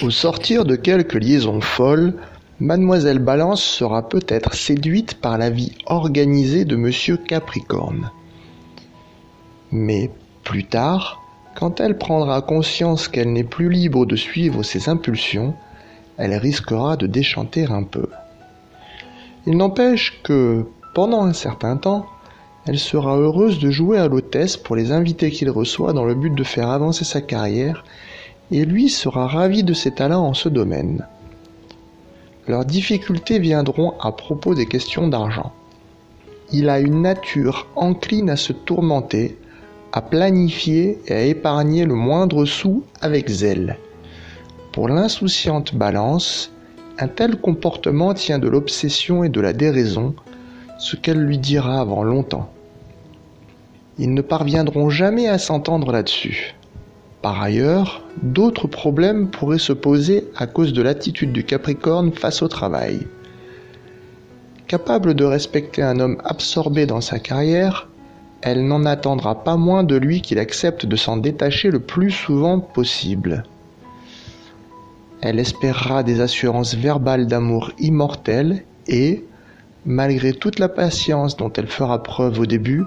Au sortir de quelques liaisons folles, Mademoiselle Balance sera peut-être séduite par la vie organisée de Monsieur Capricorne. Mais plus tard, quand elle prendra conscience qu'elle n'est plus libre de suivre ses impulsions, elle risquera de déchanter un peu. Il n'empêche que, pendant un certain temps, elle sera heureuse de jouer à l'hôtesse pour les invités qu'il reçoit dans le but de faire avancer sa carrière, et lui sera ravi de ses talents en ce domaine. Leurs difficultés viendront à propos des questions d'argent. Il a une nature encline à se tourmenter, à planifier et à épargner le moindre sou avec zèle. Pour l'insouciante Balance, un tel comportement tient de l'obsession et de la déraison, ce qu'elle lui dira avant longtemps. Ils ne parviendront jamais à s'entendre là-dessus. Par ailleurs, d'autres problèmes pourraient se poser à cause de l'attitude du Capricorne face au travail. Capable de respecter un homme absorbé dans sa carrière, elle n'en attendra pas moins de lui qu'il accepte de s'en détacher le plus souvent possible. Elle espérera des assurances verbales d'amour immortel et, malgré toute la patience dont elle fera preuve au début,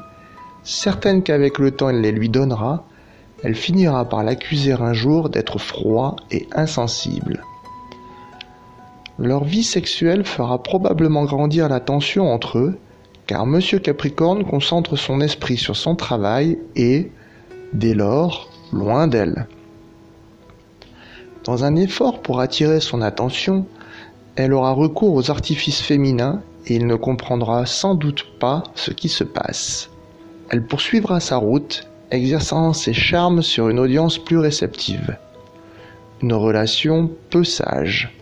certaine qu'avec le temps elle les lui donnera, elle finira par l'accuser un jour d'être froid et insensible. Leur vie sexuelle fera probablement grandir la tension entre eux, car Monsieur Capricorne concentre son esprit sur son travail et, dès lors, loin d'elle. Dans un effort pour attirer son attention, elle aura recours aux artifices féminins et il ne comprendra sans doute pas ce qui se passe. Elle poursuivra sa route, exerçant ses charmes sur une audience plus réceptive. Une relation peu sage.